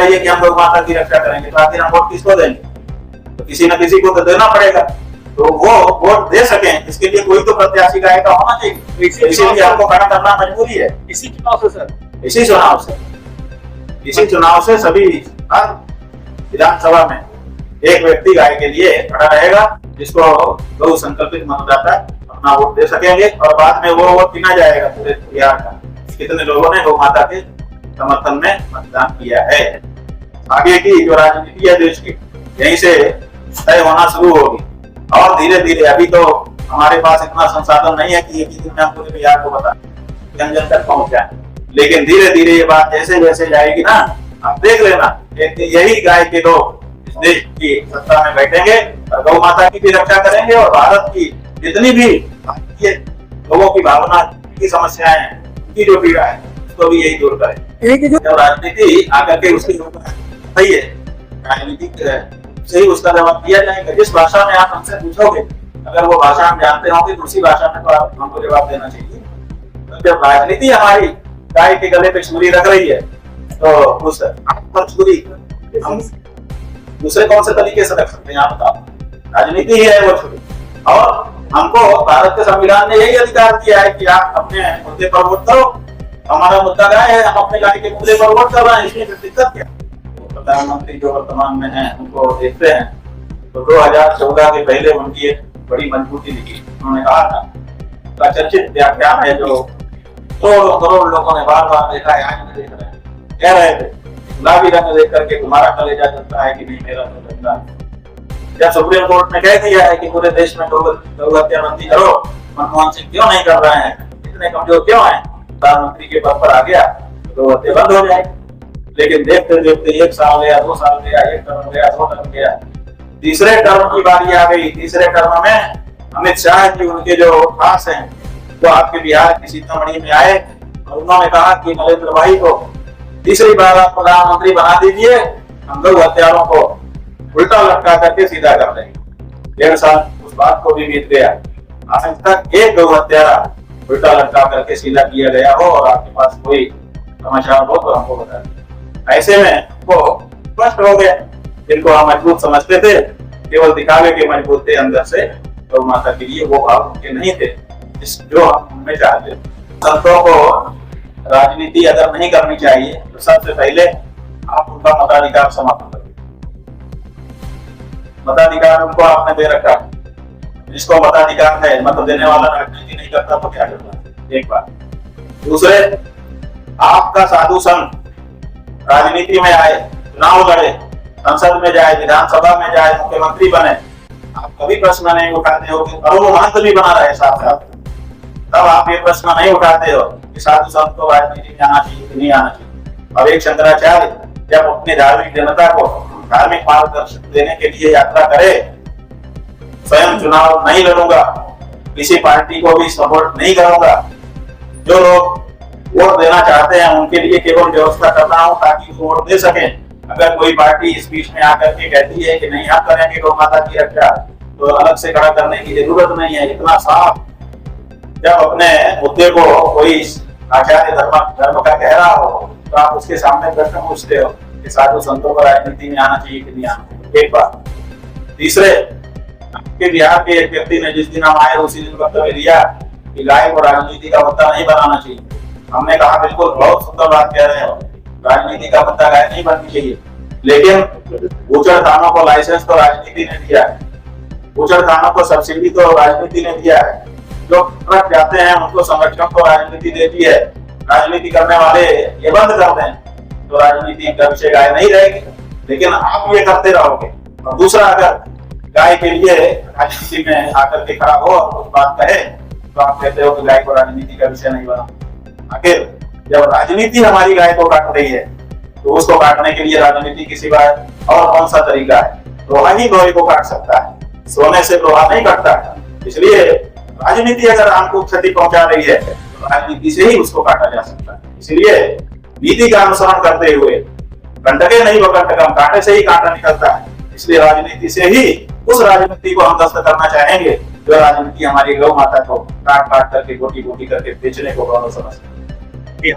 रही है कि हम गौ माता की रक्षा करेंगे, तो आखिर हम वोट किसको देंगे? तो किसी न किसी को तो देना पड़ेगा, तो वो वोट दे सकें इसके लिए कोई तो प्रत्याशी गाय का होना चाहिए। इसीलिए हमको खड़ा करना मजबूरी है। इसी चुनाव से सर, इसी चुनाव से सभी हर विधानसभा में एक व्यक्ति गाय के लिए खड़ा रहेगा, जिसको गौ संकल्पित मतदाता अपना वोट दे सकेंगे, और बाद में वो वोट गिना जाएगा पूरे बिहार का, कितने लोगों ने गौ माता के समर्थन में मतदान किया है। आगे की जो राजनीति है देश की यहीं से तय होना शुरू होगी, और धीरे धीरे, अभी तो हमारे पास इतना संसाधन नहीं है कि एक ही दिन में हम पूरे बिहार को बता जन जन तक पहुंच जाए, लेकिन धीरे धीरे ये बात जैसे जैसे जाएगी ना, आप देख लेना, यही गाय के लोग इस देश की सत्ता में बैठेंगे और गौ माता की भी रक्षा करेंगे, और भारत की जितनी भी भारतीय लोगों की भावना की समस्याएं हैं, उनकी जो पीड़ा है, उसको भी यही दूर करें। जब राजनीति आकर के उसकी सही है, राजनीति से ही उसका जवाब दिया जाएगा। जिस भाषा में आप हमसे पूछोगे, अगर वो भाषा हम जानते होंगे तो उसी भाषा में तो आप हमको जवाब देना चाहिए। तो जब राजनीति हमारी गाय के गले पे छुरी रख रही है, तो उस पर छुरी हम दूसरे कौन से तरीके से रख सकते हैं आप बताओ? राजनीति ही है वो छुरी, और हमको भारत के संविधान ने यही अधिकार दिया है कि आप अपने मुद्दे पर वोट करो। हमारा मुद्दा गाय है, हम अपने गाय के मुद्दे पर वोट कर रहे हैं, इसमें दिक्कत क्या? प्रधानमंत्री जो वर्तमान में है उनको देखते हैं तो 2014 के पहले उनकी एक बड़ी मजबूती दिखी। उन्होंने कहा था, चर्चित व्याख्यान है जो करोड़ लोगों ने बार बार देखा है, आज भी देख रहे हैं, कह रहे थे गुलाबी रंग देख करके तुम्हारा कलेजा जलता है कि नहीं मेरा तो जलता है। जब सुप्रीम कोर्ट ने कह दिया है कि पूरे देश में गौ हत्या बंदी करो, मनमोहन सिंह क्यों नहीं कर रहे हैं, इतने कमजोर क्यों हैं, प्रधानमंत्री के पद पर आ गया तो गौ हत्या बंद हो जाएगी। लेकिन देखते देखते 1 साल गया, 2 साल गया, 1 टर्म गया, 2 टर्म गया, तीसरे टर्म की बारी आ गई। तीसरे टर्म में अमित शाह जी, उनके जो खास हैं, वो आपके बिहार की सीतामढ़ी में आए और उन्होंने कहा कि नरेंद्र भाई को तीसरी बार आप प्रधानमंत्री बना दीजिए, हम लोग हत्यारों को उल्टा लटका करके सीधा कर देंगे। 1.5 साल उस बात को भी बीत गया, आज तक एक गौ हत्यारा उल्टा लटका करके सीधा किया गया हो और आपके पास कोई समाचार हो तो हमको बता दें। ऐसे में वो स्पष्ट हो गया, जिनको हम मजबूत समझते थे, केवल दिखावे के मजबूत थे, अंदर से गौ माता के लिए वो भाव उनके नहीं थे जो हम उनमें चाहते थे। संतों को राजनीति अगर नहीं करनी चाहिए तो सबसे पहले आप उनका मताधिकार समाप्त करिए। मताधिकार उनको आपने दे रखा, जिसको मताधिकार है, मत देने वाला राजनीति नहीं करता तो क्या करता? एक बात। दूसरे, आपका साधु संत राजनीति में आए, चुनाव लड़े, संसद में जाए, विधानसभा में जाए, मुख्यमंत्री बने, आप कभी प्रश्न नहीं उठाते हो और वो महंत भी बना रहे साथ साथ, तब आप ये प्रश्न नहीं उठाते हो कि साधु संत को राजनीति में आना चाहिए कि नहीं आना चाहिए। और एक शंकराचार्य जब अपनी धार्मिक जनता को धार्मिक मार्गदर्शन देने के लिए यात्रा करे, स्वयं चुनाव नहीं लड़ूंगा, किसी पार्टी को भी सपोर्ट नहीं करूंगा, जो लोग वोट देना चाहते हैं उनके लिए केवल व्यवस्था कर रहा हूं ताकि वो वोट दे सकें। अगर कोई पार्टी इस बीच में आकर के कहती है कि नहीं हम करेंगे गौ माता की रक्षा, तो अलग से खड़ा करने की जरूरत नहीं है। इतना साफ जब अपने मुद्दे को कोई आचार्य धर्म का कह रहा हो तो आप उसके सामने प्रश्न पूछते हो कि साधु संतों को राजनीति में आना चाहिए कि नहीं आना चाहिए। एक बात। तीसरे, आपके बिहार के एक व्यक्ति ने जिस दिन हम आए उसी दिन वक्तव्य दिया कि गाय को राजनीति का मुद्दा नहीं बनाना चाहिए। हमने कहा बिल्कुल बहुत सुंदर बात कह रहे हो, राजनीति का मुद्दा गाय नहीं बननी चाहिए, लेकिन बूचड़ खानों को लाइसेंस तो राजनीति ने दिया है, बूचड़ खानों को सब्सिडी तो राजनीति ने दिया है, जो ट्रक जाते हैं उनको संरक्षण को राजनीति देती है। राजनीति करने वाले ये बंद कर दें तो राजनीति का विषय गाय नहीं रहेगी, लेकिन आप ये करते रहोगे। और दूसरा, अगर गाय के लिए राजनीति में आकर के खड़ा हो और कुछ बात कहे तो आप कहते हो कि गाय को राजनीति का विषय नहीं बना। आखिर जब राजनीति हमारी गाय को काट रही है तो उसको काटने के लिए राजनीति की सिवाय और कौन सा तरीका है? लोहा ही लोहे को काट सकता है, सोने से लोहा नहीं कटता है। इसलिए राजनीति अगर हमको क्षति पहुंचा रही है तो राजनीति से ही उसको काटा जा सकता है। इसलिए नीति का अनुसरण करते हुए कंटके नहीं बकंटकम, कांटे से ही कांटा निकलता है। इसलिए राजनीति से ही उस राजनीति को हम ध्वस्त करना चाहेंगे जो राजनीति हमारी गौ माता को काट काट करके गोटी गोटी करके बेचने को गौरव समझते हैं।